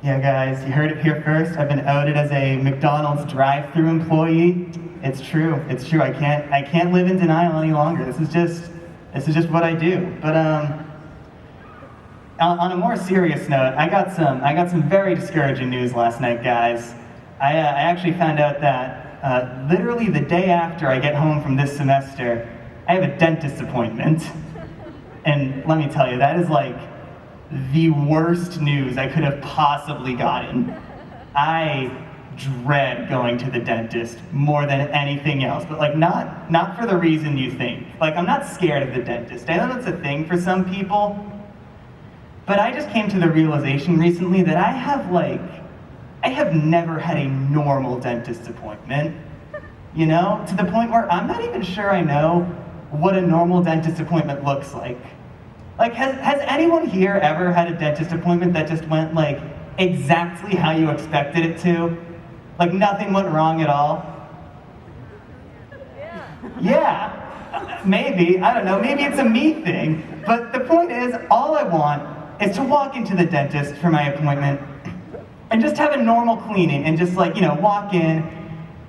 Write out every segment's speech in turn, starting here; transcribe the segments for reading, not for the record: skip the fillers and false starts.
Yeah, guys, you heard it here first. I've been outed as a McDonald's drive-through employee. It's true. It's true. I can't live in denial any longer. This is just what I do. But on a more serious note, I got some very discouraging news last night, guys. I actually found out that literally the day after I get home from this semester, I have a dentist appointment. And let me tell you, that is like the worst news I could have possibly gotten. I dread going to the dentist more than anything else, but like not for the reason you think. Like, I'm not scared of the dentist. I know that's a thing for some people, but I just came to the realization recently that I have never had a normal dentist appointment, you know, to the point where I'm not even sure I know what a normal dentist appointment looks like. Like, has anyone here ever had a dentist appointment that just went, like, exactly how you expected it to? Like, nothing went wrong at all? Yeah. Maybe. I don't know. Maybe it's a me thing. But the point is, all I want is to walk into the dentist for my appointment and just have a normal cleaning and just, like, you know, walk in.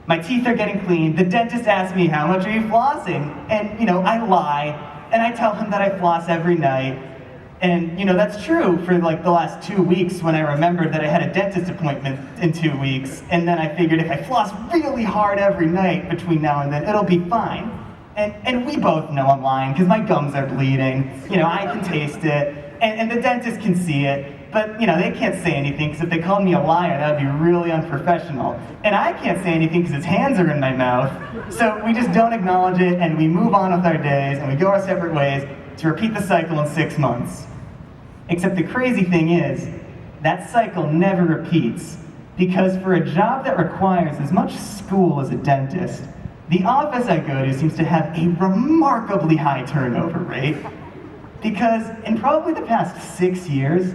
My teeth are getting cleaned. The dentist asks me, how much are you flossing? And, you know, I lie. And I tell him that I floss every night. And, you know, that's true for like the last 2 weeks when I remembered that I had a dentist appointment in 2 weeks. And then I figured if I floss really hard every night between now and then, it'll be fine. And we both know I'm lying because my gums are bleeding. You know, I can taste it. And the dentist can see it. But, you know, they can't say anything because if they called me a liar, that would be really unprofessional. And I can't say anything because his hands are in my mouth. So we just don't acknowledge it and we move on with our days and we go our separate ways to repeat the cycle in 6 months. Except the crazy thing is, that cycle never repeats because for a job that requires as much school as a dentist, the office I go to seems to have a remarkably high turnover rate. Because in probably the past 6 years,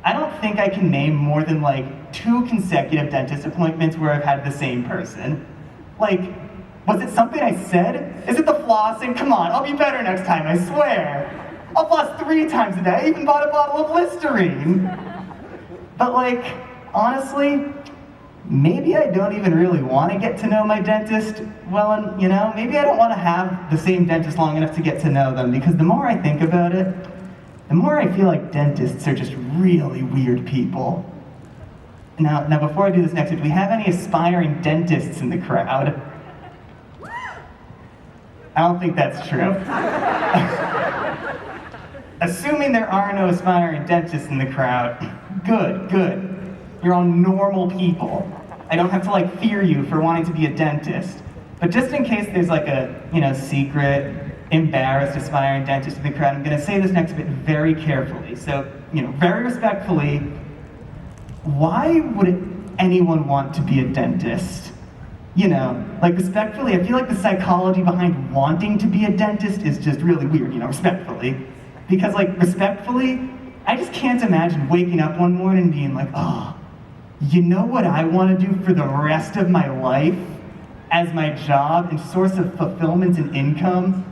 I don't think I can name more than like 2 consecutive dentist appointments where I've had the same person. Like, was it something I said? Is it the flossing? Come on, I'll be better next time, I swear. I'll floss 3 times a day. I even bought a bottle of Listerine. But like, honestly, maybe I don't even really want to get to know my dentist well, and you know, maybe I don't want to have the same dentist long enough to get to know them, because the more I think about it, the more I feel like dentists are just really weird people. Now before I do this next, do we have any aspiring dentists in the crowd? I don't think that's true. Assuming there are no aspiring dentists in the crowd, good. You're all normal people. I don't have to like fear you for wanting to be a dentist. But just in case there's like a, you know, secret, embarrassed aspiring dentist in the crowd, I'm gonna say this next bit very carefully. So, you know, very respectfully, why would anyone want to be a dentist? You know, like respectfully, I feel like the psychology behind wanting to be a dentist is just really weird, you know, respectfully. Because like, respectfully, I just can't imagine waking up one morning and being like, oh, you know what I want to do for the rest of my life as my job and source of fulfillment and income?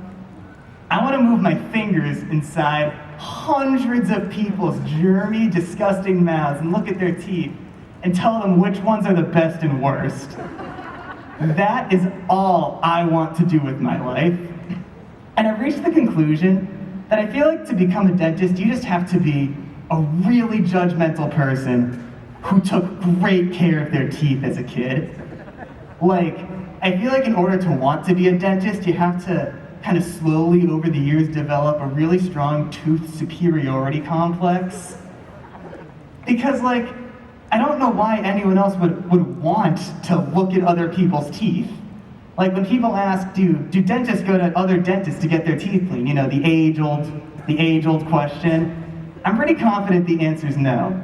I want to move my fingers inside hundreds of people's germy, disgusting mouths and look at their teeth and tell them which ones are the best and worst. That is all I want to do with my life. And I've reached the conclusion that I feel like to become a dentist, you just have to be a really judgmental person who took great care of their teeth as a kid. Like, I feel like in order to want to be a dentist, you have to kind of slowly over the years develop a really strong tooth superiority complex. Because like, I don't know why anyone else would want to look at other people's teeth. Like when people ask, do dentists go to other dentists to get their teeth clean? You know, the age-old question. I'm pretty confident the answer is no.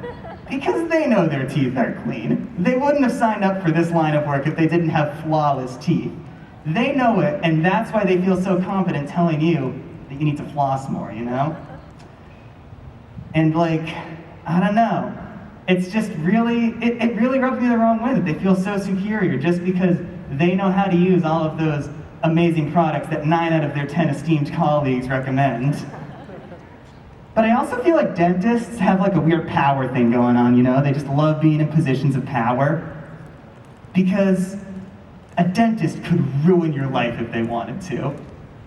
Because they know their teeth are clean. They wouldn't have signed up for this line of work if they didn't have flawless teeth. They know it, and that's why they feel so confident telling you that you need to floss more, you know? And like, I don't know. It's just really, it really rubs me the wrong way that they feel so superior just because they know how to use all of those amazing products that 9 out of their 10 esteemed colleagues recommend. But I also feel like dentists have like a weird power thing going on, you know? They just love being in positions of power. Because a dentist could ruin your life if they wanted to.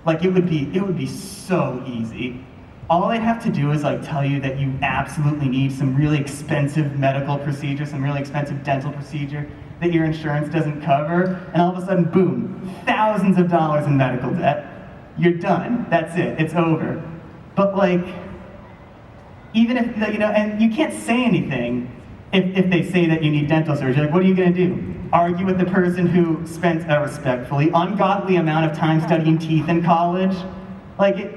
Like it would be so easy. All they'd have to do is like tell you that you absolutely need some really expensive medical procedure, some really expensive dental procedure that your insurance doesn't cover, and all of a sudden, boom, thousands of dollars in medical debt. You're done. That's it. It's over. But like, even if, you know, and you can't say anything if they say that you need dental surgery. Like, what are you going to do? Argue with the person who spent a respectfully ungodly amount of time studying teeth in college? Like,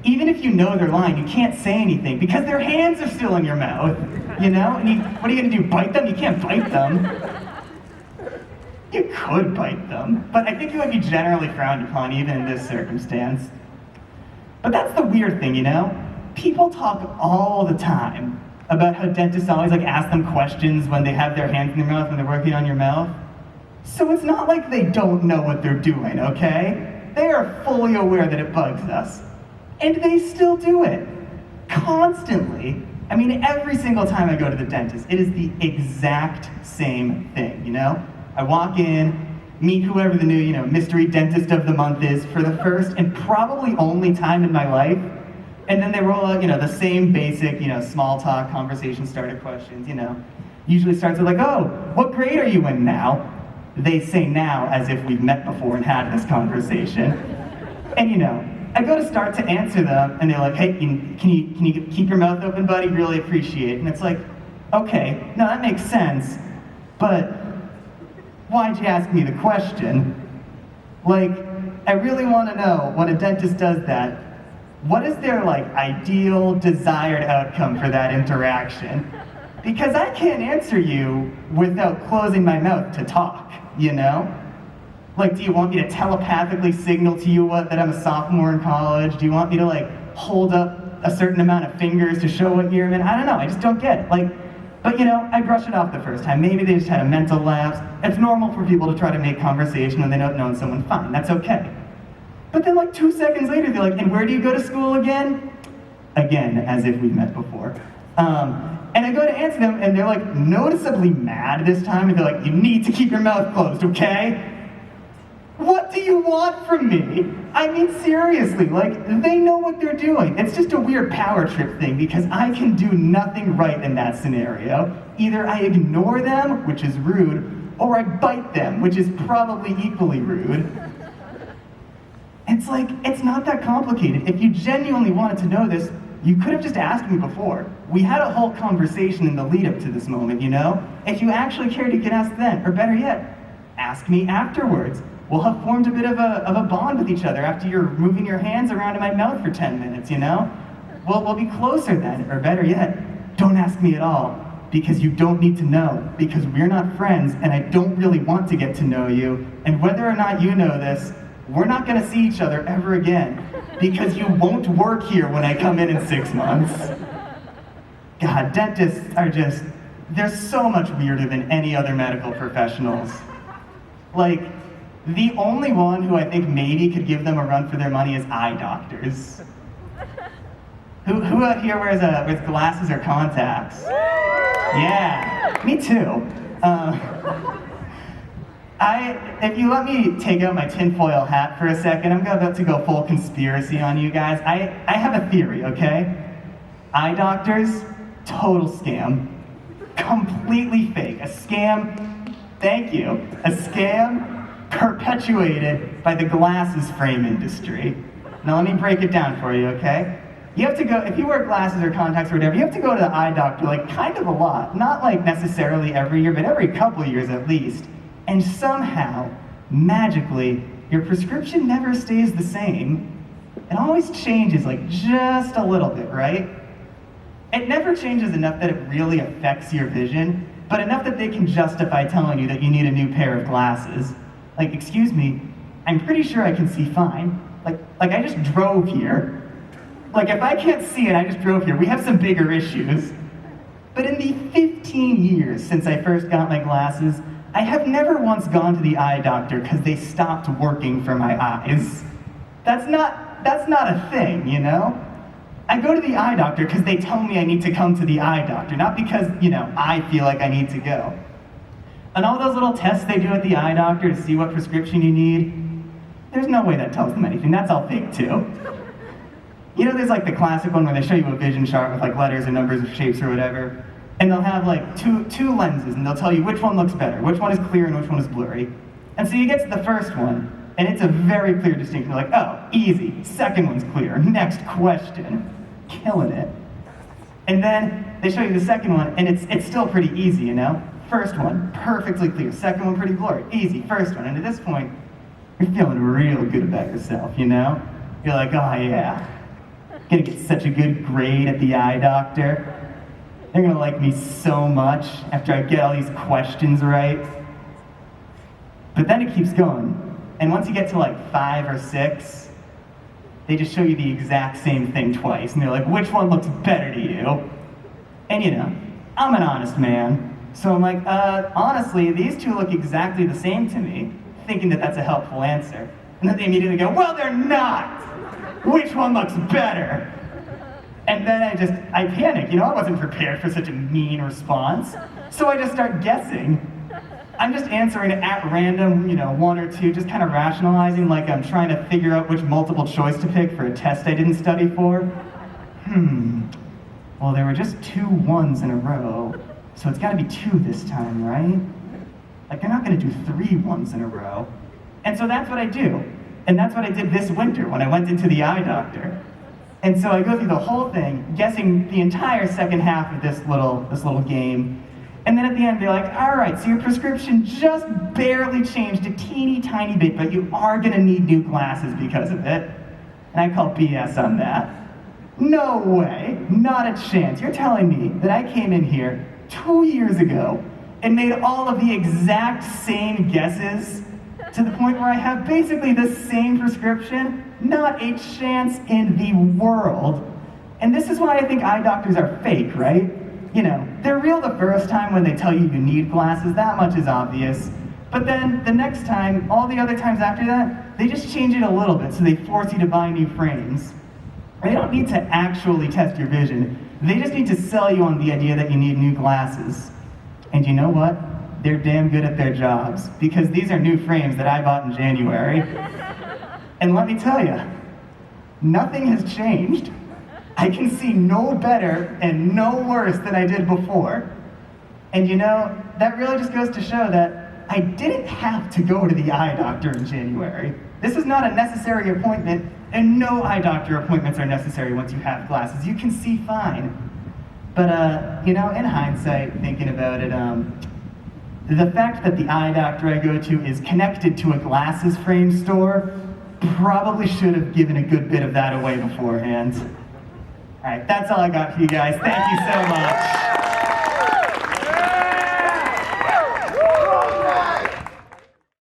even if you know they're lying, you can't say anything because their hands are still in your mouth, you know? And what are you going to do, bite them? You can't bite them. You could bite them, but I think it would be generally frowned upon even in this circumstance. But that's the weird thing, you know? People talk all the time about how dentists always like ask them questions when they have their hands in their mouth when they're working on your mouth. So it's not like they don't know what they're doing, okay? They are fully aware that it bugs us. And they still do it. Constantly. I mean, every single time I go to the dentist, it is the exact same thing, you know? I walk in, meet whoever the new, you know, mystery dentist of the month is for the first and probably only time in my life. And then they roll out, you know, the same basic, you know, small talk, conversation starter questions, you know. Usually starts with like, oh, what grade are you in now? They say now as if we've met before and had this conversation. And you know, I go to start to answer them, and they're like, hey, can you keep your mouth open, buddy? Really appreciate it. And it's like, okay, no, that makes sense, but why'd you ask me the question? Like, I really want to know, when a dentist does that, what is their, like, ideal, desired outcome for that interaction? Because I can't answer you without closing my mouth to talk, you know? Like, do you want me to telepathically signal to you that I'm a sophomore in college? Do you want me to, like, hold up a certain amount of fingers to show what year I'm in? I don't know, I just don't get it. Like, but you know, I brush it off the first time. Maybe they just had a mental lapse. It's normal for people to try to make conversation when they don't know someone. Fine, that's okay. But then like 2 seconds later, they're like, and where do you go to school again? Again, as if we've met before. And I go to answer them, and they're like noticeably mad this time, and they're like, you need to keep your mouth closed, okay? What do you want from me? I mean, seriously, like, they know what they're doing. It's just a weird power trip thing, because I can do nothing right in that scenario. Either I ignore them, which is rude, or I bite them, which is probably equally rude. It's like, it's not that complicated. If you genuinely wanted to know this, you could have just asked me before. We had a whole conversation in the lead up to this moment, you know? If you actually cared, you could ask then, or better yet, ask me afterwards. We'll have formed a bit of a bond with each other after you're moving your hands around in my mouth for 10 minutes, you know? We'll be closer then, or better yet, don't ask me at all, because you don't need to know, because we're not friends, and I don't really want to get to know you, and whether or not you know this, we're not gonna see each other ever again, because you won't work here when I come in 6 months. God, dentists are just, they're so much weirder than any other medical professionals. Like, the only one who I think maybe could give them a run for their money is eye doctors. Who out here wears glasses or contacts? Yeah, me too. If you let me take out my tinfoil hat for a second, I'm about to go full conspiracy on you guys. I have a theory, okay? Eye doctors, total scam. Completely fake. A scam, thank you. A scam perpetuated by the glasses frame industry. Now let me break it down for you, okay? You have to go, if you wear glasses or contacts or whatever, you have to go to the eye doctor like kind of a lot. Not like necessarily every year, but every couple years at least. And somehow, magically, your prescription never stays the same. It always changes like just a little bit, right? It never changes enough that it really affects your vision, but enough that they can justify telling you that you need a new pair of glasses. Like, excuse me, I'm pretty sure I can see fine. Like I just drove here. Like, if I can't see it, I just drove here. We have some bigger issues. But in the 15 years since I first got my glasses, I have never once gone to the eye doctor because they stopped working for my eyes. That's not a thing, you know? I go to the eye doctor because they tell me I need to come to the eye doctor, not because, I feel like I need to go. And all those little tests they do at the eye doctor to see what prescription you need, there's no way that tells them anything. That's all fake too. There's like the classic one where they show you a vision chart with like letters and numbers or shapes or whatever, and they'll have like two lenses, and they'll tell you which one looks better, which one is clear and which one is blurry. And so you get to the first one, and it's a very clear distinction. You're like, oh, easy, second one's clear, next question. Killing it. And then they show you the second one, and it's still pretty easy, First one, perfectly clear. Second one, pretty blurry. Easy, first one. And at this point, you're feeling real good about yourself, You're like, oh yeah, gonna get such a good grade at the eye doctor. They're gonna like me so much after I get all these questions right. But then it keeps going. And once you get to like 5 or 6, they just show you the exact same thing twice. And they're like, which one looks better to you? And I'm an honest man. So I'm like, honestly, these two look exactly the same to me, thinking that that's a helpful answer. And then they immediately go, well, they're not! Which one looks better? And then I panic. I wasn't prepared for such a mean response. So I just start guessing. I'm just answering at random, 1 or 2, just kind of rationalizing like I'm trying to figure out which multiple choice to pick for a test I didn't study for. Well, there were just 2 1s in a row, so it's gotta be 2 this time, right? Like, they're not gonna do 3 1s in a row. And so that's what I do. And that's what I did this winter when I went into the eye doctor. And so I go through the whole thing, guessing the entire second half of this little game. And then at the end, they're like, all right, so your prescription just barely changed a teeny tiny bit, but you are gonna need new glasses because of it. And I call BS on that. No way, not a chance. You're telling me that I came in here 2 years ago and made all of the exact same guesses to the point where I have basically the same prescription? Not a chance in the world. And this is why I think eye doctors are fake, right? They're real the first time when they tell you need glasses, that much is obvious. But then the next time, all the other times after that, they just change it a little bit, so they force you to buy new frames. They don't need to actually test your vision. They just need to sell you on the idea that you need new glasses. And you know what? They're damn good at their jobs, because these are new frames that I bought in January. And let me tell you, nothing has changed. I can see no better and no worse than I did before. And that really just goes to show that I didn't have to go to the eye doctor in January. This is not a necessary appointment, and no eye doctor appointments are necessary once you have glasses. You can see fine. But, in hindsight, thinking about it, the fact that the eye doctor I go to is connected to a glasses frame store probably should have given a good bit of that away beforehand. All right, that's all I got for you guys. Thank you so much.